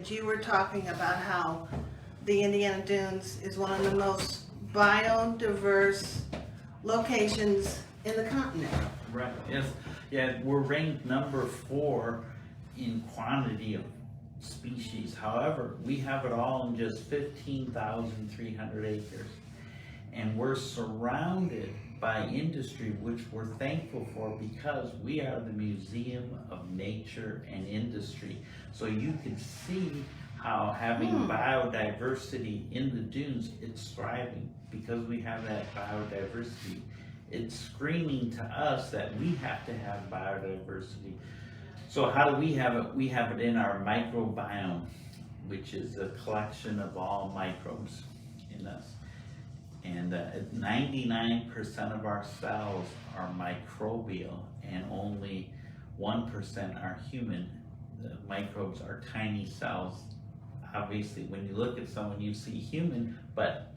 You were talking about how the Indiana Dunes is one of the most biodiverse locations in the continent. Right, yes, yeah, we're ranked number 4 in quantity of species. However, we have it all in just 15,300 acres. And we're surrounded by industry, which we're thankful for because we are the Museum of Nature and Industry. So you can see how having biodiversity in the dunes, it's thriving because we have that biodiversity. It's screaming to us that we have to have biodiversity. So how do we have it? We have it in our microbiome, which is a collection of all microbes in us. And 99% of our cells are microbial and only 1% are human. The microbes are tiny cells. Obviously, when you look at someone, you see human, but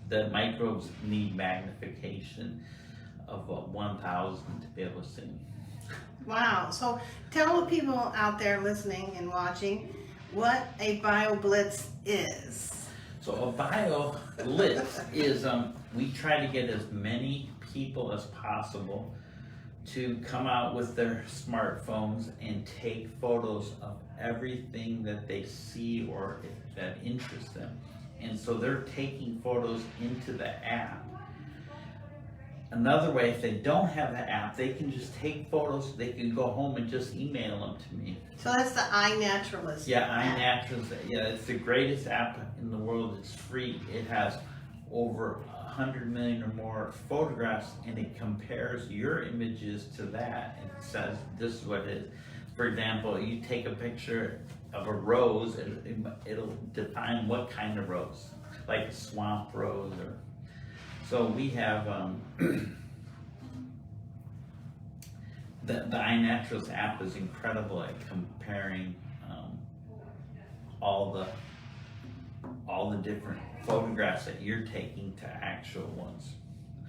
the microbes need magnification of 1,000 to be able to see. Wow. So tell the people out there listening and watching what a BioBlitz is. So a BioBlitz is, we try to get as many people as possible to come out with their smartphones and take photos of everything that they see or that interests them. And so they're taking photos into the app. Another way, if they don't have the app, they can just take photos, they can go home and just email them to me. So that's the iNaturalist. Yeah, iNaturalist, yeah, it's the greatest app in the world. It's free. It has over 100 million or more photographs, and it compares your images to that and it says this is what it is. For example, you take a picture of a rose, it'll define what kind of rose, like a swamp rose. Or so we have the iNaturalist app is incredible at comparing all the different photographs that you're taking to actual ones.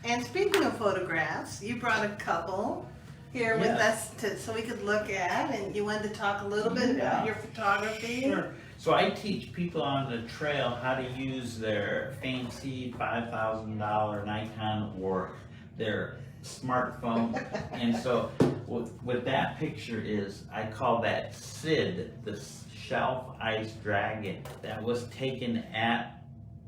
And speaking of photographs, you brought a couple here with us so we could look at, and you wanted to talk a little bit about your photography. Sure. So I teach people on the trail how to use their fancy $5,000 Nikon or their smartphone. And so what that picture is, I call that Sid, the shelf ice dragon, that was taken at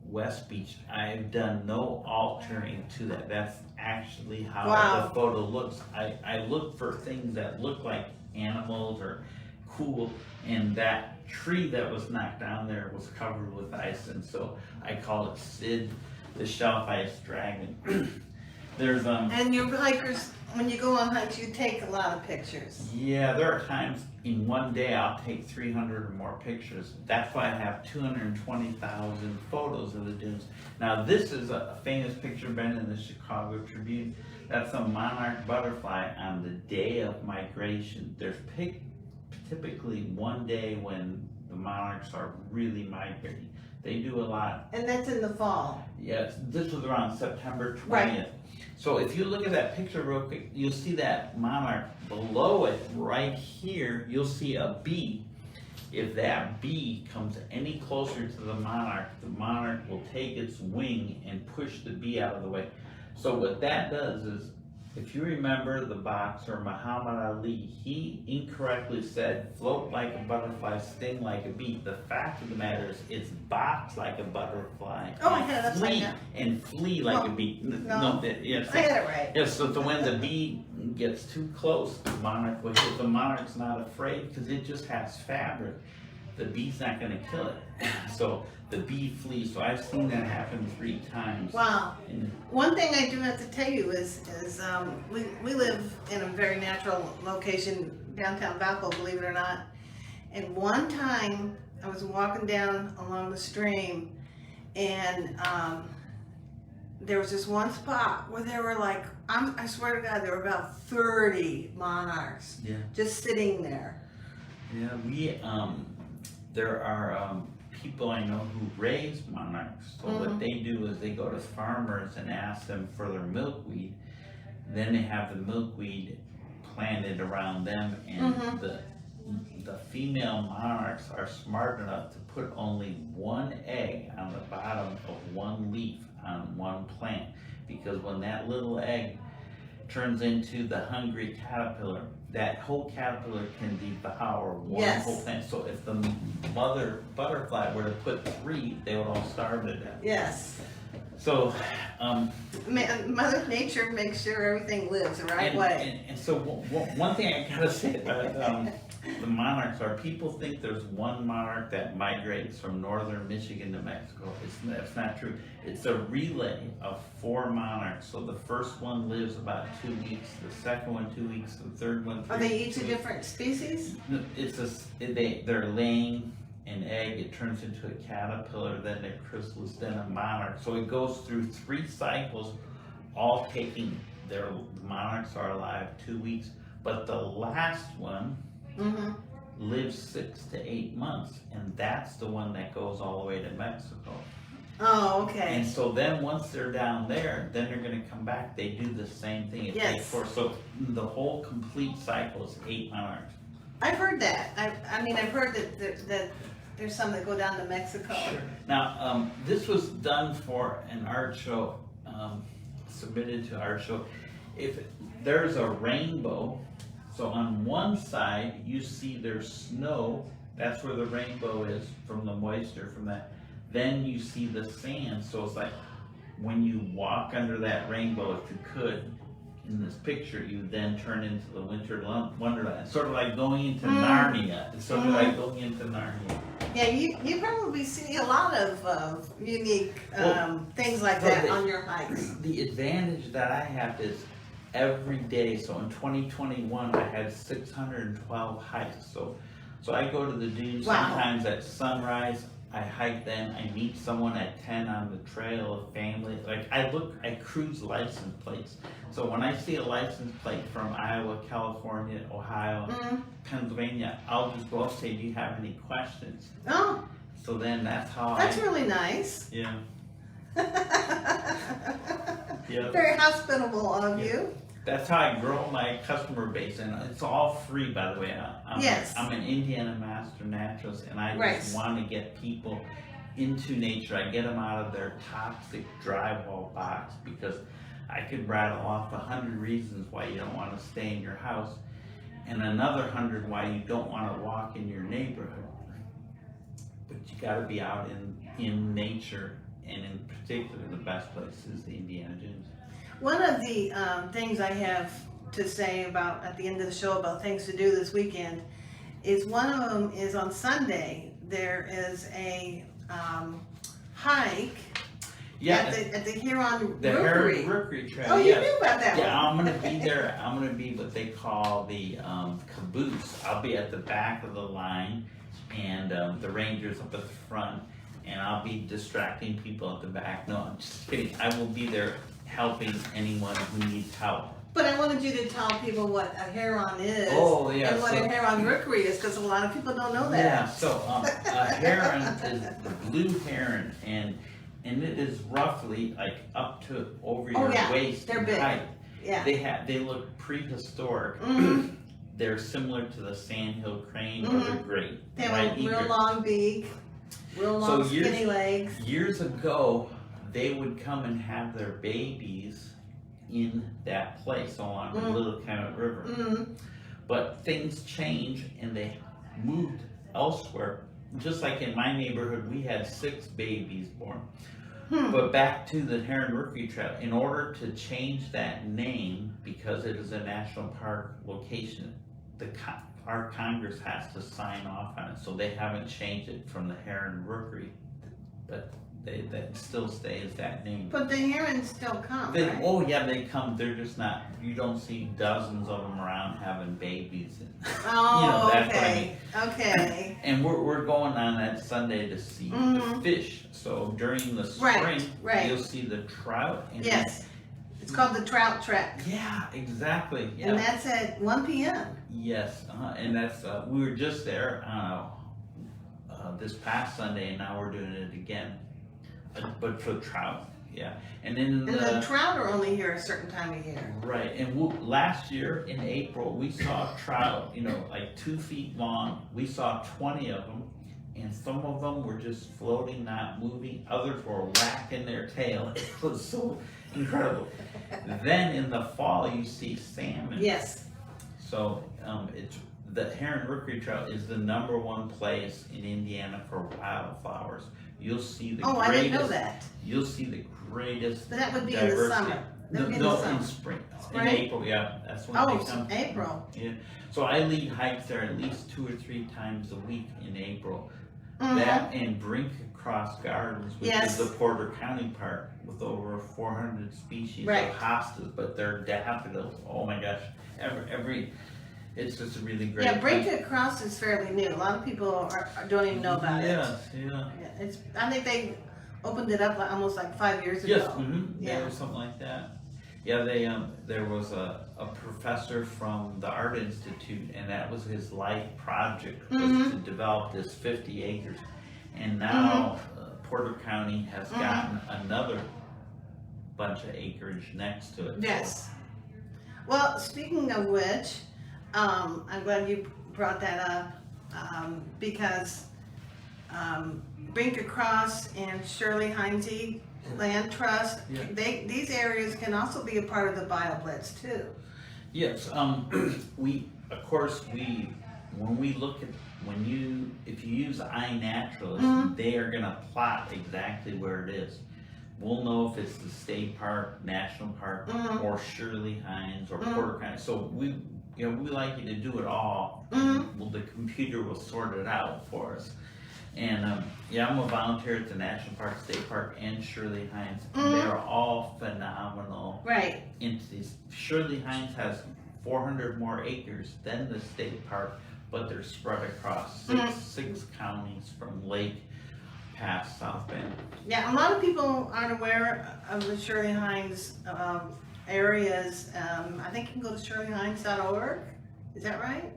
West Beach. I've done no altering to that. That's actually how the photo looks. I look for things that look like animals or cool, and that tree that was knocked down there was covered with ice, and so I call it Sid, the shelf ice dragon. There's And your hikers, when you go on hikes, you take a lot of pictures. Yeah, there are times in one day I'll take 300 or more pictures. That's why I have 220,000 photos of the dunes. Now this is a famous picture been in the Chicago Tribune. That's a monarch butterfly on the day of migration. There's typically one day when the monarchs are really migrating. They do a lot. And that's in the fall. Yes, this was around September 20th. Right. So if you look at that picture real quick, you'll see that monarch. Below it, right here, you'll see a bee. If that bee comes any closer to the monarch will take its wing and push the bee out of the way. So what that does is, if you remember the boxer Muhammad Ali, he incorrectly said, float like a butterfly, sting like a bee. The fact of the matter is, it's box like a butterfly. Oh, I had it upside down. And flee like a bee. Yes, I had it right. Yes, so when the bee gets too close, the monarch will hit. The monarch's not afraid because it just has fabric. The bee's not going to kill it. So the bee flees. So I've seen that happen 3 times. Wow. One thing I do have to tell you is we live in a very natural location, downtown Valpo, believe it or not. And one time I was walking down along the stream, and there was this one spot where there were like, I swear to God, there were about 30 monarchs just sitting there. Yeah, there are people I know who raise monarchs. So what they do is they go to farmers and ask them for their milkweed. Then they have the milkweed planted around them, and the female monarchs are smart enough to put only one egg on the bottom of one leaf on one plant, because when that little egg turns into the hungry caterpillar, that whole caterpillar can devour one Yes. whole plant. So if the mother butterfly were to put 3, they would all starve to death. Yes. So, Mother Nature makes sure everything lives the right way. And so one thing I gotta say about the monarchs are, people think there's one monarch that migrates from northern Michigan to Mexico. That's not true. It's a relay of 4 monarchs. So the first one lives about 2 weeks, the second one 2 weeks, the third one 3 Are they weeks. each a different species? They're laying an egg, it turns into a caterpillar, then a chrysalis, then a monarch. So it goes through 3 cycles, all taking the monarchs are alive 2 weeks, but the last one lives 6 to 8 months, and that's the one that goes all the way to Mexico. Oh, okay. And so then once they're down there, then they're gonna come back, they do the same thing. It takes 4, so the whole complete cycle is 8 monarchs. I've heard that. I've heard that there's some that go down to Mexico. Sure. Now, this was done for an art show, submitted to art show. If there's a rainbow, so on one side you see there's snow, that's where the rainbow is from the moisture from that. Then you see the sand, so it's like when you walk under that rainbow, if you could, in this picture, you then turn into the winter wonderland. It's sort of like going into Narnia. It's sort of like going into Narnia. Yeah, you probably see a lot of unique things like that on your hikes. The advantage that I have is every day. So in 2021, I had 612 hikes. So I go to the dunes sometimes at sunrise. I hike then, I meet someone at 10 on the trail, a family, like I cruise license plates. So when I see a license plate from Iowa, California, Ohio, Pennsylvania, I'll just go up and say, do you have any questions? Oh. So then that's how That's really nice. Yeah. Very hospitable of you. That's how I grow my customer base, and it's all free, by the way. I'm an Indiana Master Naturalist, and I just want to get people into nature. I get them out of their toxic drywall box, because I could rattle off 100 reasons why you don't want to stay in your house, and another 100 why you don't want to walk in your neighborhood. But you got to be out in nature, and in particular, the best place is the Indiana Dunes. One of the things I have to say about at the end of the show about things to do this weekend is one of them is on Sunday. There is a hike at the Heron the Rookery. Heron Rookery Trail. Oh, you knew about that Yeah, one. I'm gonna be there. I'm gonna be what they call the caboose. I'll be at the back of the line, and the rangers up at the front, and I'll be distracting people at the back. No, I'm just kidding. I will be there helping anyone who needs help. But I wanted you to tell people what a heron is and what a Heron Rookery is, because a lot of people don't know that. Yeah, so a heron is the blue heron, and it is roughly like up to over your waist they're in big. height. Yeah. They look prehistoric. They're similar to the Sandhill crane or the great. They have a real long beak, real long skinny legs. Years ago, they would come and have their babies in that place along the Little Camet River. But things changed and they moved elsewhere. Just like in my neighborhood, we had 6 babies born. But back to the Heron Rookery Trail, in order to change that name, because it is a national park location, our Congress has to sign off on it. So they haven't changed it from the Heron Rookery, but that still stays that name. But the herons still come, right? Oh yeah, they come. They're just not. You don't see dozens of them around having babies. Oh, that's what I mean. Okay. And we're going on that Sunday to see the fish. So during the spring, you'll see the trout. And yes, it's called the Trout Trap. Yeah, exactly. Yeah. And that's at 1 p.m. Yes, and that's we were just there this past Sunday, and now we're doing it again. But for trout, Yeah, and then And the trout are only here a certain time of year. right, and last year in April, we saw trout, like 2 feet long. We saw 20 of them, and some of them were just floating, not moving. Others were whacking their tail. It was so incredible. Then in the fall, you see salmon. Yes. So the Heron Rookery trout is the #1 place in Indiana for wildflowers. You'll see the greatest. I didn't know that. You'll see the greatest. But that would be diversity. in the summer. That would be in the summer. In spring. Spring? In April, yeah. That's when they come. April. Yeah. So I lead hikes there at least 2 or 3 times a week in April. Mm-hmm. That and Brink Cross Gardens, which Yes. is the Porter County Park with over 400 species Right. of hostas, but they're daffodils. Oh my gosh. It's just a really great. Yeah, Brink Cross is fairly new. A lot of people don't even know about it. Yes, yeah. Yeah, I think they opened it up almost like 5 years ago. Yes, yeah, Yeah. or something like that. Yeah, there was a professor from the Art Institute, and that was his life project, was to develop this 50 acres. And now Porter County has gotten another bunch of acreage next to it. Yes. Well, speaking of which, I'm glad you brought that up because Brink Across and Shirley Heinze Land Trust, Yeah. these areas can also be a part of the BioBlitz too. Yes, when we look at, if you use iNaturalist, they are gonna plot exactly where it is. We'll know if it's the state park, national park, or Shirley Heinz, or Porter County. So we like you to do it all. Well, the computer will sort it out for us. And I'm a volunteer at the National Park, State Park, and Shirley Heinz. And they're all phenomenal Right. entities. Shirley Heinz has 400 more acres than the state park, but they're spread across six counties from Lake past South Bend. Yeah, a lot of people aren't aware of the Shirley Heinz areas. I think you can go to shirleyheinz.org. Is that right?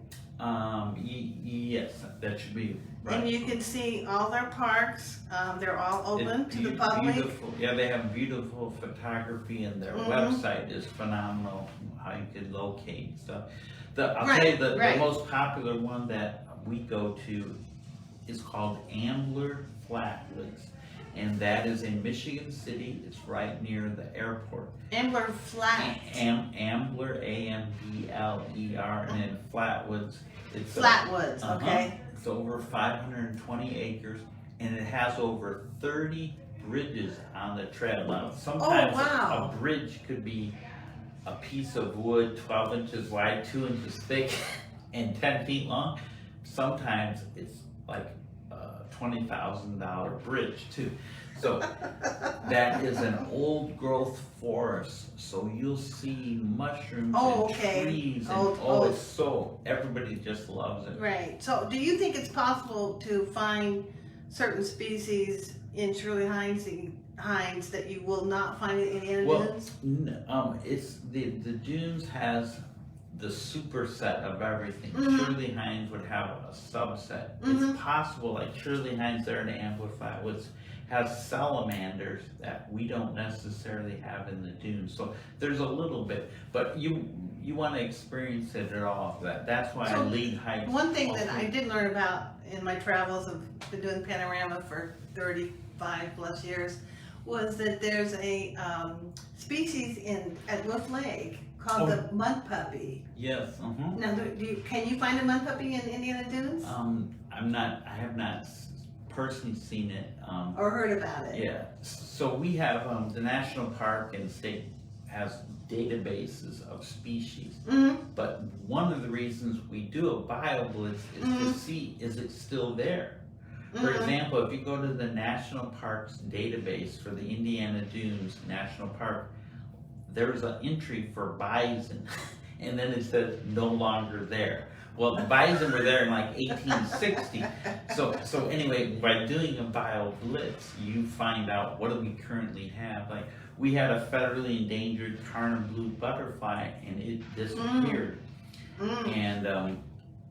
Yes, that should be right. And you can see all their parks. They're all open to the public. Beautiful. Yeah, they have beautiful photography, and their website is phenomenal. How you can locate stuff. I'll tell you the most popular one that we go to is called Ambler Flatwoods, and that is in Michigan City. It's right near the airport. Ambler Flat. Ambler, Ambler, and then Flatwoods. It's Flatwoods, okay. It's over 520 acres, and it has over 30 bridges on the trail. Now, sometimes a bridge could be a piece of wood 12 inches wide, 2 inches thick, and 10 feet long. Sometimes it's like a $20,000 bridge too. So that is an old growth forest, so you'll see mushrooms and trees, and it's so, everybody just loves it. Right. So do you think it's possible to find certain species in Shirley Heinz that you will not find in Indiana Dunes? It's the dunes has the superset of everything. Shirley Heinz would have a subset. It's possible, like Shirley Heinz there in Ambler Flatwoods has salamanders that we don't necessarily have in the dunes. So there's a little bit, but you want to experience it at all. That's why I lead hikes. One thing that I did learn about in my travels, I've been doing panorama for 35 plus years, was that there's a species at Wolf Lake called the mud puppy. Yes. Now, can you find a mud puppy in Indiana Dunes? I have not personally seen it. Or heard about it? Yeah. So we have the national park and state has databases of species. But one of the reasons we do a BioBlitz is to see, is it still there? For example, if you go to the National Parks database for the Indiana Dunes National Park, there's an entry for bison, and then it says no longer there. Well, the bison were there in like 1860. So anyway, by doing a BioBlitz, you find out what do we currently have. Like we had a federally endangered Carner blue butterfly, and it disappeared. And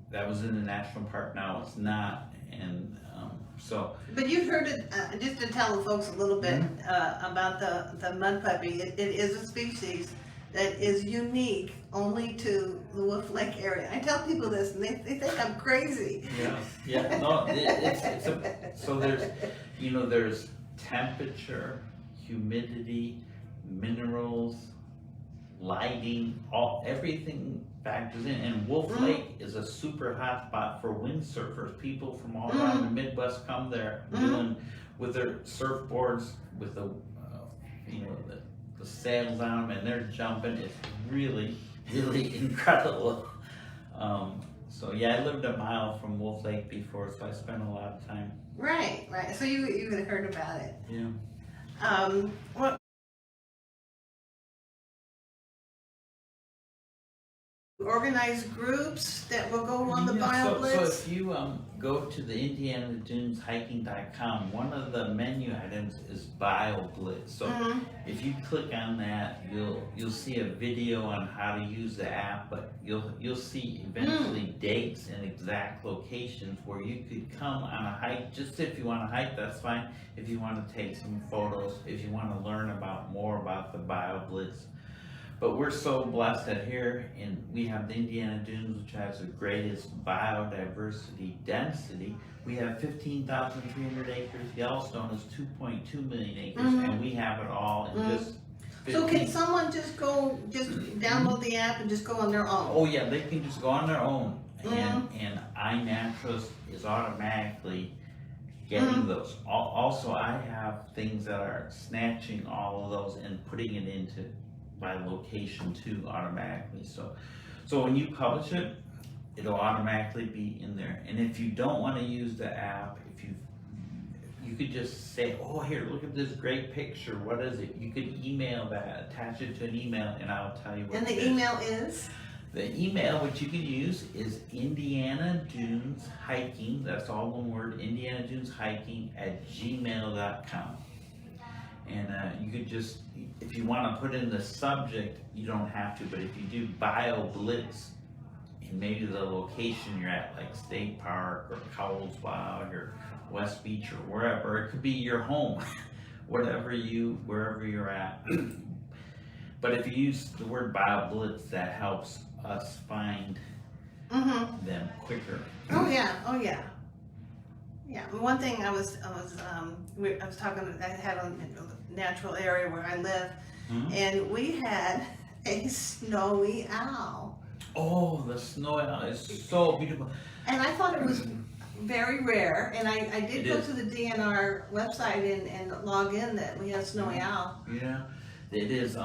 that was in the national park. Now it's not. And So, But you've heard it, just to tell the folks a little bit about the mud puppy. It is a species that is unique only to the Wolf Lake area. I tell people this and they think I'm crazy. yeah, no, so there's temperature, humidity, minerals, lighting, everything factors in. And Wolf Lake is a super hot spot for windsurfers. People from all around the Midwest come there doing with their surfboards with the sails on them, and they're jumping. It's really, really incredible. So yeah, I lived a mile from Wolf Lake before, so I spent a lot of time. Right. So you had heard about it. Yeah. Well, organize groups that will go on the Bio Blitz. So if you go to the IndianaDunesHiking.com, one of the menu items is Bio Blitz. So if you click on that, you'll see a video on how to use the app, but you'll see eventually dates and exact locations where you could come on a hike. Just if you want to hike, that's fine. If you want to take some photos, if you want to learn more about the Bio Blitz. But we're so blessed that here we have the Indiana Dunes, which has the greatest biodiversity density. We have 15,300 acres. Yellowstone is 2.2 million acres, and we have it all in just 15. So can someone just download the app and just go on their own? Oh yeah, they can just go on their own, and iNaturalist is automatically getting those. Also, I have things that are snatching all of those and putting it into by location too automatically. So when you publish it, it'll automatically be in there. And if you don't want to use the app, you could just say, oh, here, look at this great picture. What is it? You could email that, attach it to an email, and I'll tell you what and it is. And the email is? The email which you can use is Indiana Dunes Hiking, that's all one word, Indiana Dunes Hiking @gmail.com. And you could just, if you want to put in the subject, you don't have to, but if you do Bio Blitz, and maybe the location you're at, like State Park or Cowlsbog or West Beach or wherever, it could be your home, wherever you're at. But if you use the word Bio Blitz, that helps us find them quicker. Oh yeah. Yeah, one thing I was talking. I had a natural area where I live, and we had a snowy owl. Oh, the snowy owl is so beautiful. And I thought it was very rare. And I did go to the DNR website and log in that we had snowy owl. Yeah, it is.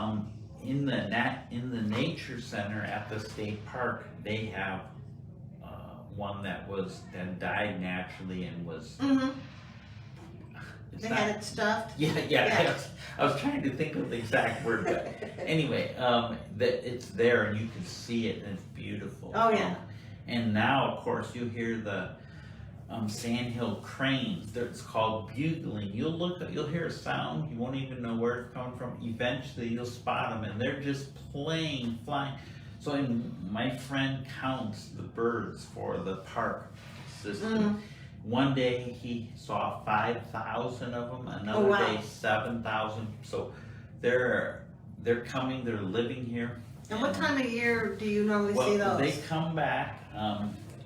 In the nature center at the state park, they have one that died naturally and was. They had it stuffed. Yeah. I was trying to think of the exact word, but anyway, that it's there and you can see it and it's beautiful. Oh yeah. And now, of course, you hear the Sandhill cranes. It's called bugling. You'll hear a sound. You won't even know where it's coming from. Eventually, you'll spot them, and they're just flying. So my friend counts the birds for the park system. One day he saw 5,000 of them. Another day 7,000. So they're coming. They're living here. And what time of year do you normally see those? They come back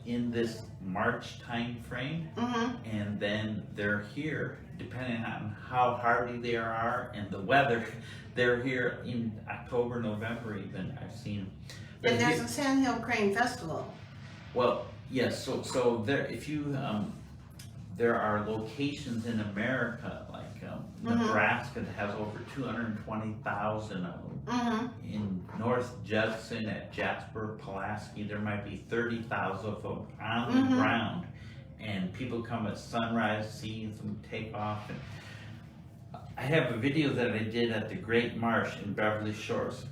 in this March time frame, and then they're here depending on how hardy they are and the weather. They're here in October, November even. I've seen them. And there's a Sandhill Crane Festival. Well, yes. So there, if you there are locations in America like Nebraska that has over 220,000 of them. In North Judson at Jasper, Pulaski, there might be 30,000 of them on the ground, and people come at sunrise, see them take off. And I have a video that I did at the Great Marsh in Beverly Shores.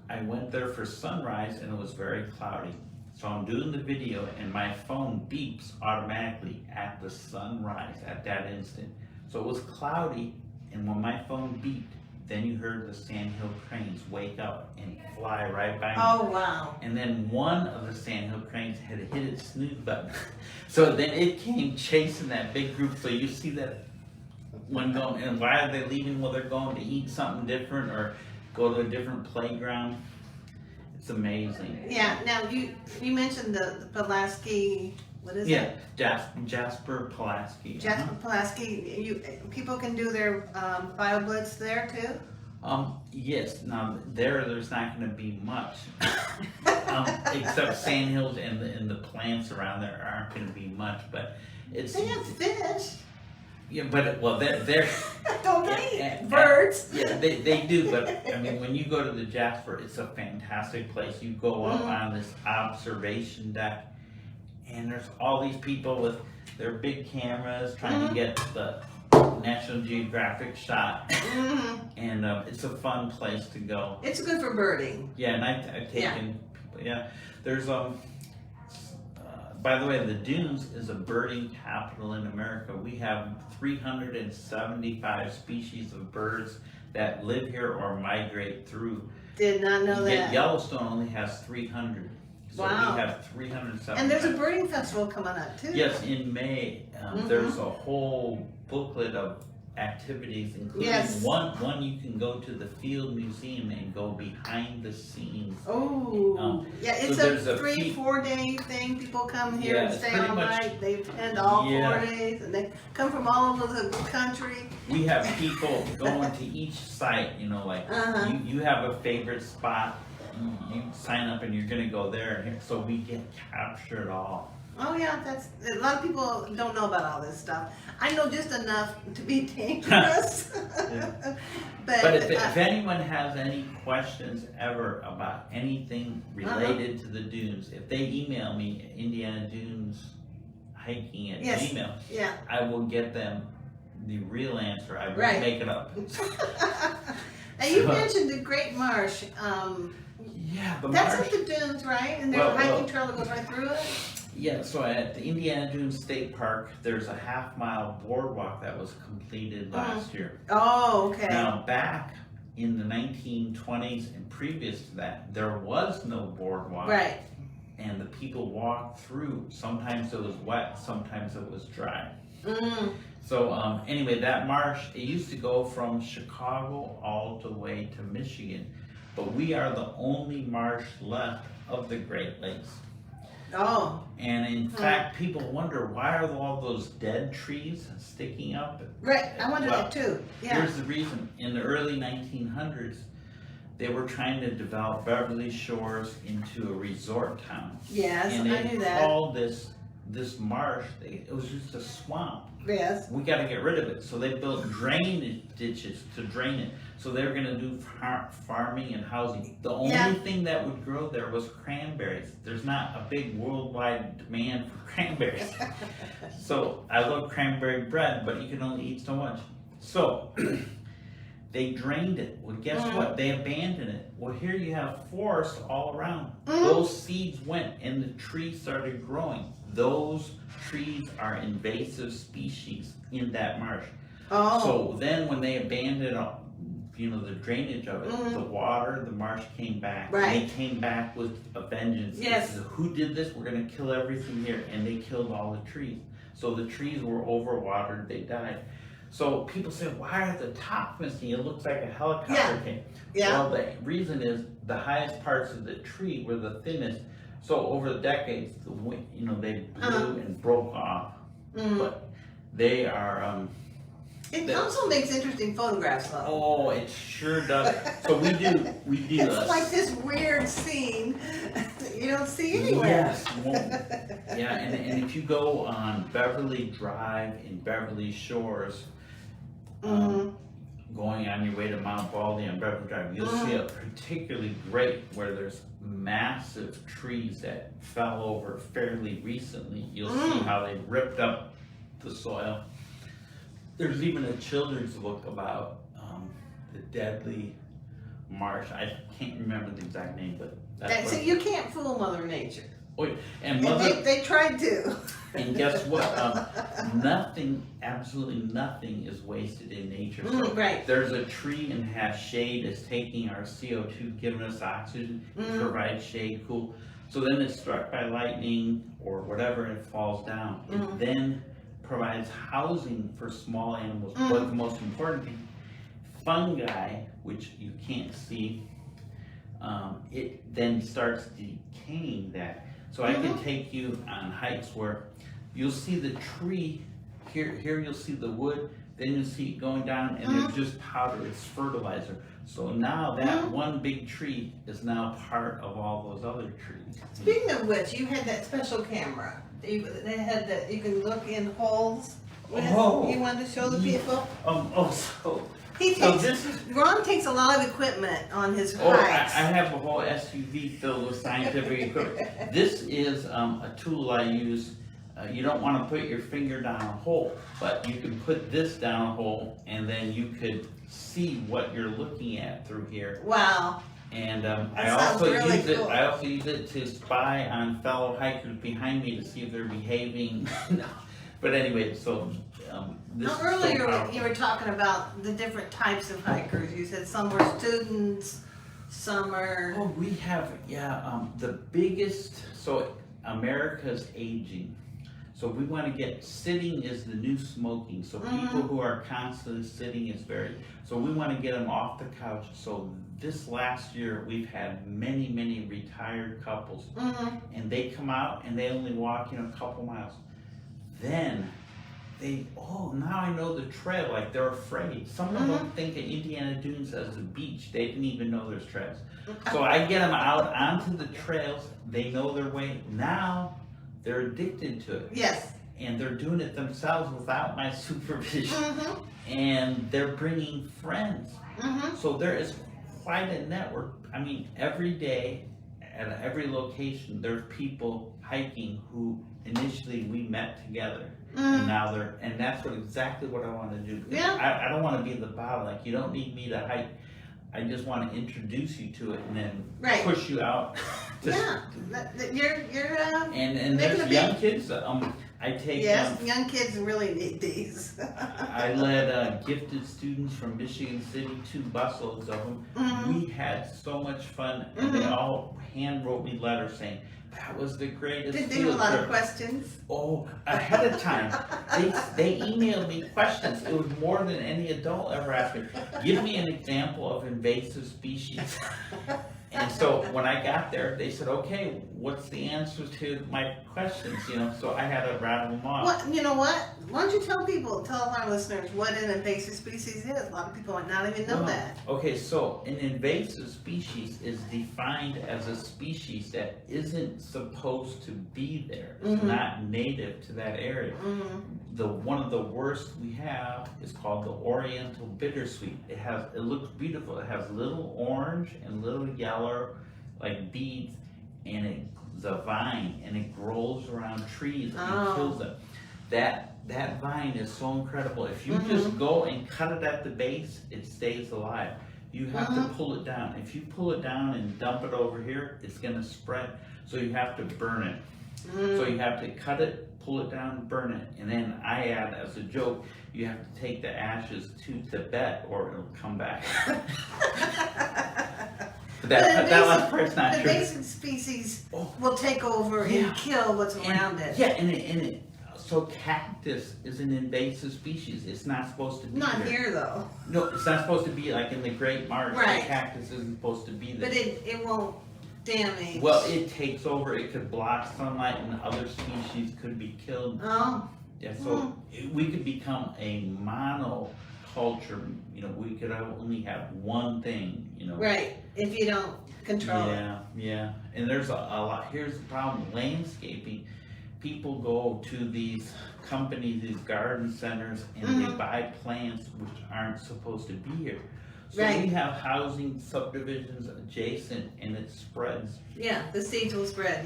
I went there for sunrise and it was very cloudy. So I'm doing the video and my phone beeps automatically at the sunrise at that instant. So it was cloudy, and when my phone beeped, then you heard the Sandhill cranes wake up and fly right by me. Oh, wow. And then one of the Sandhill cranes had hit its snooze button. So then it came chasing that big group. So you see that one going, and why are they leaving? Well, they're going to eat something different or go to a different playground. It's amazing. Yeah, now you mentioned the Pulaski, what is Yeah, it? Jasper Pulaski. Jasper Pulaski, people can do their Blitz there too? Yes. Now there's not going to be much, except sandhills and the plants around there aren't going to be much. But it's They have fish. yeah. But well, they're Don't they? Birds. Yeah, they do. But I mean, when you go to the Jasper, it's a fantastic place. You go up on this observation deck, and there's all these people with their big cameras trying to get the National Geographic shot, and it's a fun place to go. It's good for birding. Yeah, and I've taken people. Yeah, there's by the way, the Dunes is a birding capital in America. We have 375 species of birds that live here or migrate through. Did not know that. Yellowstone only has 300. So Wow. we have 375. And there's a birding festival coming up too. Yes, in May. There's a whole booklet of activities, including one you can go to the Field Museum and go behind the scenes. Oh, yeah, it's so a 3-4 day thing. People come here and it's stay pretty all much- night. They attend all 4 days, and they come from all over the country. We have people going to each site, like you have a favorite spot, you sign up and you're gonna go there, so we get captured all. Oh yeah, that's a lot of people don't know about all this stuff. I know just enough to be dangerous. But if anyone has any questions ever about anything related to the dunes, if they email me Indiana Dunes hiking at Gmail, I will get them the real answer. I won't make it up. Now you mentioned the Great Marsh. Yeah, the that's marsh. at the dunes, right? And there's a hiking trail that goes right through it? Yeah, so at the Indiana Dunes State Park, there's a half-mile boardwalk that was completed last year. Oh, okay. Now, back in the 1920s and previous to that, there was no boardwalk. Right. And the people walked through. Sometimes it was wet, sometimes it was dry. So anyway, that marsh, it used to go from Chicago all the way to Michigan. But we are the only marsh left of the Great Lakes. Oh. And in fact, people wonder, why are all those dead trees sticking up? Right, I wondered that too. Yeah. Here's the reason. In the early 1900s, they were trying to develop Beverly Shores into a resort town. Yes, and I knew that. they called this marsh, it was just a swamp. Yes. We got to get rid of it. So they built drainage ditches to drain it. So they were going to do farming and housing. The only thing that would grow there was cranberries. There's not a big worldwide demand for cranberries. So I love cranberry bread, but you can only eat so much. So they drained it. Well, guess what? They abandoned it. Well, here you have forest all around. Those seeds went and the trees started growing. Those trees are invasive species in that marsh. Oh. So then when they abandoned the drainage of it, the water, the marsh came back. Right. And they came back with a vengeance. Yes. They said, who did this? We're going to kill everything here. And they killed all the trees. So the trees were overwatered. They died. So people say, why are the top missing? It looks like a helicopter came. Yeah. Well, the reason is the highest parts of the tree were the thinnest. So over the decades, the wind, they blew and broke off. But they are. It also makes interesting photographs, though. Oh, it sure does. So we do. It's like this weird scene that you don't see anywhere. Yes. Yeah, and if you go on Beverly Drive in Beverly Shores, going on your way to Mount Baldy on Beverly Drive, you'll see a particularly great where there's massive trees that fell over fairly recently. You'll see how they ripped up the soil. There's even a children's book about the Deadly Marsh. I can't remember the exact name, but That's So what, you can't fool Mother Nature. and And Mother, they tried to. and guess what? Nothing, absolutely nothing is wasted in nature. So Right. there's a tree and has shade. It's taking our CO2, giving us oxygen, provides shade, cool. So then it's struck by lightning or whatever, and it falls down. It then provides housing for small animals. But the most important thing, fungi, which you can't see, it then starts decaying that. So I can take you on hikes where you'll see the tree, here you'll see the wood, then you'll see it going down, and there's just powder, it's fertilizer. So now that one big tree is now part of all those other trees. Speaking of which, you had that special camera. They had that you can look in holes with. Oh. You wanted to show the people? Ron takes a lot of equipment on his I hikes. have a whole SUV filled with scientific equipment. This is a tool I use. You don't want to put your finger down a hole, but you can put this down a hole, and then you could see what you're looking at through here. Wow. And I sounds also really use it. cool. I also use it to spy on fellow hikers behind me to see if they're behaving. No. But anyway, so this Now, is so earlier powerful. you were talking about the different types of hikers. You said some were students, some are. Oh, we have, the biggest, so America's aging. So we want to get, sitting is the new smoking. So people who are constantly sitting is so we want to get them off the couch. So this last year, we've had many, many retired couples, and they come out and they only walk, a couple miles. Then now I know the trail, like they're afraid. Some of them think of Indiana Dunes as a beach. They didn't even know there's trails. So I get them out onto the trails. They know their way. Now they're addicted to it. Yes. And they're doing it themselves without my supervision. And they're bringing friends. So there is quite a network. I mean, every day at every location, there's people hiking who initially we met together. And now and that's exactly what I want to do. Yeah. I don't want to be the bottleneck. You don't need me to hike. I just want to introduce you to it and then push you out. You're and there's young kids. I take. Young kids really need these. I led gifted students from Michigan City, 2 busloads of them. We had so much fun, and they all hand wrote me letters saying, "That was the greatest." Did they have a lot of questions? Oh, ahead of time. They emailed me questions. It was more than any adult ever asked me. Give me an example of invasive species. And so when I got there, they said, "Okay, what's the answer to my questions?" So I had to rattle them off. Well, you know what? Why don't you tell our listeners what an invasive species is? A lot of people might not even know that. Okay, so an invasive species is defined as a species that isn't supposed to be there. It's not native to that area. One of the worst we have is called the Oriental bittersweet. It looks beautiful. It has little orange and little yellow, like beads, and it's a vine, and it grows around trees and kills them. That vine is so incredible. If you just go and cut it at the base, it stays alive. You have to pull it down. If you pull it down and dump it over here, it's going to spread. So you have to burn it. So you have to cut it, pull it down, burn it. And then I add, as a joke, you have to take the ashes to Tibet or it'll come back. That last part's not true. The invasive species will take over and kill what's around it. Yeah, so cactus is an invasive species. It's not supposed to be Not there. here though. No, it's not supposed to be like in the Great Marsh. Right. The cactus isn't supposed to be there. But it won't damage. Well, it takes over. It could block sunlight, and other species could be killed. Oh. Yeah, so we could become a monoculture. We could only have one thing. Right. If you don't control it. Yeah. And there's a lot. Here's the problem: landscaping. People go to these companies, these garden centers, and they buy plants which aren't supposed to be here. So we have housing subdivisions adjacent, and it spreads. Yeah, the seeds will spread.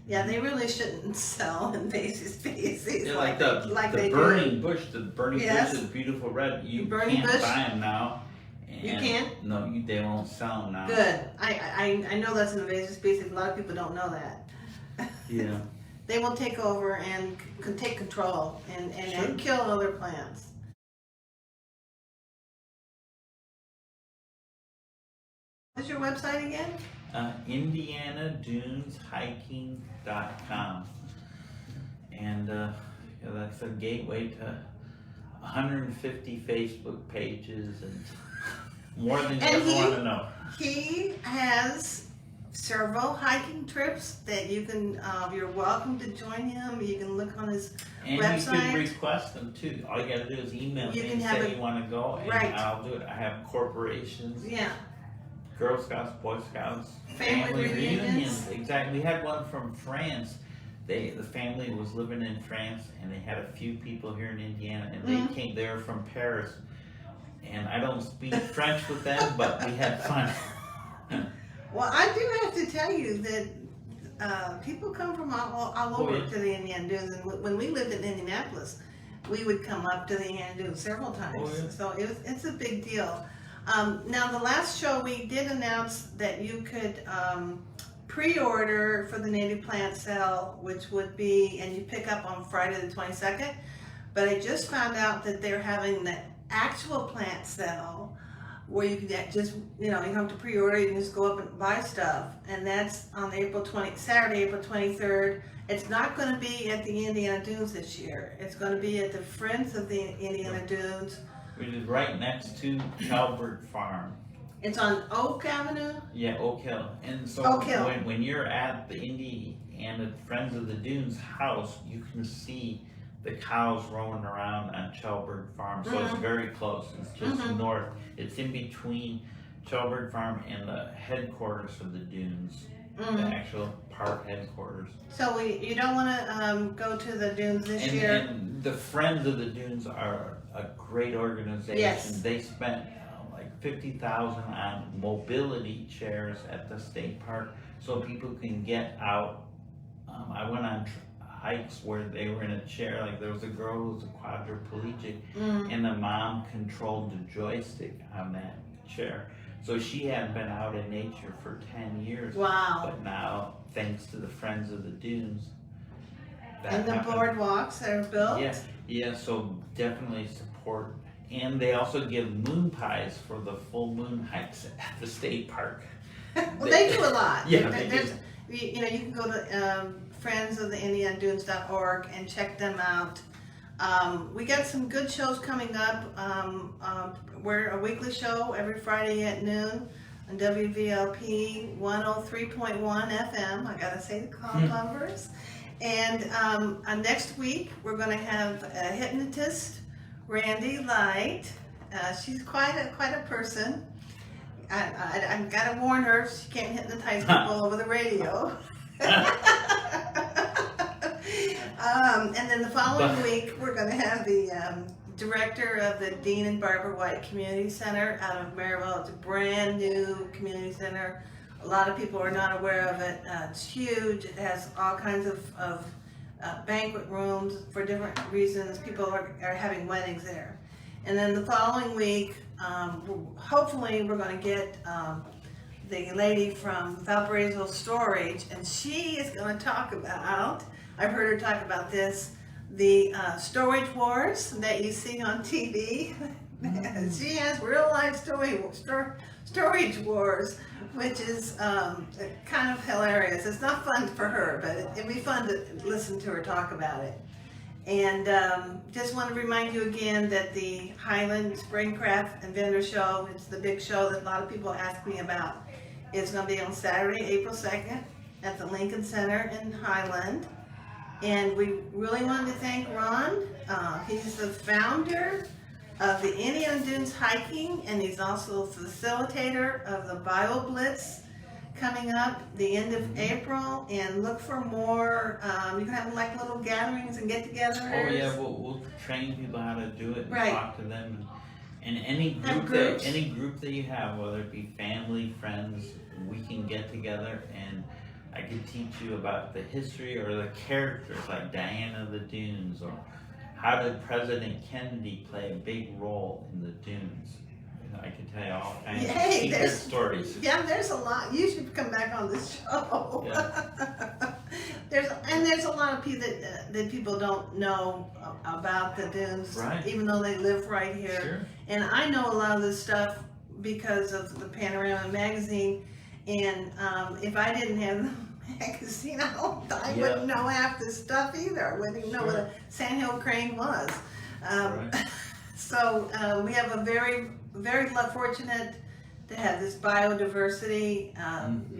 Yeah, they really shouldn't sell invasive species. They're like the burning bush. The burning bush is beautiful red. You can't buy them now, You can? No, they won't sell them now. Good. I know that's an invasive species. A lot of people don't know that. Yeah. They will take over and take control and Sure. kill other plants. What's your website again? IndianaDunesHiking.com. And that's a gateway to 150 Facebook pages and more than you ever want to know. He has several hiking trips that you can, you're welcome to join him. You can look on his website. And you can request them too. All you gotta do is email You me can and have say you wanna go, and right. I'll do it. I have corporations, Yeah. Girl Scouts, Boy Scouts, Family reunions. Exactly. We had one from France. The family was living in France, and they had a few people here in Indiana, and they came there from Paris. And I don't speak French with them, but we had fun. Well, I do have to tell you that people come from all over to the Indiana Dunes, and when we lived in Indianapolis, we would come up to the Indiana Dunes several times. So it's a big deal. Now, the last show we did announce that you could pre-order for the native plant sale, which would be, and you pick up on Friday the 22nd. But I just found out that they're having the actual plant sale, where you can just, you don't have to pre-order, you can just go up and buy stuff. And that's on Saturday, April 23rd. It's not going to be at the Indiana Dunes this year. It's going to be at the Friends of the Indiana Dunes. Which is right next to Calvert Farm. It's on Oak Avenue? Yeah, Oak Hill. And so Oak Hill. When you're at the Indiana Friends of the Dunes house, you can see the cows roaming around on Chelburg Farm. So it's very close. It's just north. It's in between Chelburg Farm and the headquarters of the Dunes. The actual park headquarters. So you don't want to go to the Dunes this year? And the Friends of the Dunes are a great organization. Yes. They spent like $50,000 on mobility chairs at the state park so people can get out. I went on hikes where they were in a chair, like there was a girl who was a quadriplegic, and the mom controlled the joystick on that chair. So she hadn't been out in nature for 10 years. Wow. But now, thanks to the Friends of the Dunes, and the boardwalks are built? Yeah, so definitely support. And they also give moon pies for the full moon hikes at the state park. Well, they do a lot. Yeah, you can go to friendsoftheindianadunes.org and check them out. We got some good shows coming up. We're a weekly show every Friday at noon on WVLP 103.1 FM. I gotta say the call numbers. And next week we're going to have a hypnotist, Randy Light. She's quite a person. I've got to warn her, she can't hypnotize people over the radio. And then the following week, we're going to have the director of the Dean and Barbara White Community Center out of Maryville. It's a brand new community center. A lot of people are not aware of it. It's huge. It has all kinds of banquet rooms for different reasons. People are having weddings there. And then the following week, hopefully we're going to get the lady from Valparaiso Storage, and she is going to talk about, I've heard her talk about this, the storage wars that you see on TV. She has real life storage wars, which is kind of hilarious. It's not fun for her, but it'd be fun to listen to her talk about it. And just want to remind you again that the Highland Spring Craft and Vendor Show, it's the big show that a lot of people ask me about, is going to be on Saturday, April 2nd at the Lincoln Center in Highland. And we really wanted to thank Ron. He's the founder of the Indiana Dunes Hiking, and he's also facilitator of the Bio Blitz coming up the end of April. And look for more. You can have like little gatherings and get-togethers. Oh yeah, we'll train people how to do it and right. talk to them. And any group that you have, whether it be family, friends, we can get together and I can teach you about the history or the characters like Diana of the Dunes, or how did President Kennedy play a big role in the Dunes. I can tell you all kinds Hey, of secret there's- stories. Yeah, there's a lot. You should come back on this show. Yeah. there's a lot of people that people don't know about the dunes, Right. even though they live right here. Sure. And I know a lot of this stuff because of the Panorama magazine. And if I didn't have the magazine, I Yeah. wouldn't know half this stuff either. I wouldn't even know what Sure. a sandhill crane was. Right. So we have a very, very fortunate to have this biodiversity.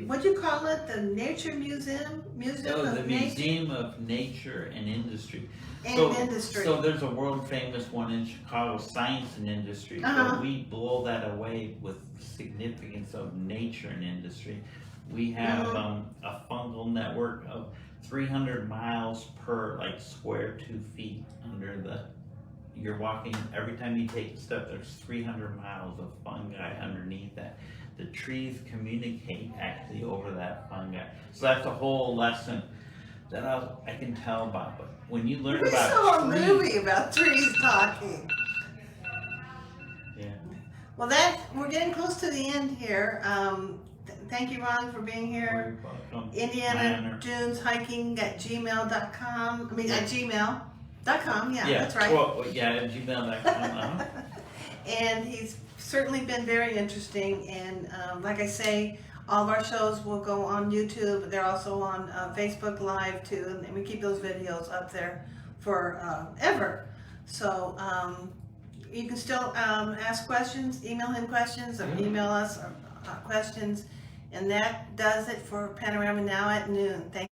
What'd you call it? The Nature Museum? No, of the Nature Museum of Nature and Industry. and Industry. So there's a world famous one in Chicago, Science and Industry. Uh-huh. So we blow that away with significance of nature and industry. We have a fungal network of 300 miles per square 2 feet under the. You're walking, every time you take a step, there's 300 miles of fungi underneath that. The trees communicate actually over that fungi. So that's a whole lesson that I can tell about. But when you learn We about saw a trees, movie about trees talking. yeah, Well, we're getting close to the end here. Thank you, Ron, for being here. you're welcome. Indiana Minor. Dunes Hiking at gmail.com. I mean, at gmail.com. Yeah, that's right. Well, yeah, at gmail.com. And he's certainly been very interesting. And like I say, all of our shows will go on YouTube. They're also on Facebook Live too, and we keep those videos up there for ever. So you can still ask questions, email him questions, or email us questions. And that does it for Panorama Now at Noon. Thank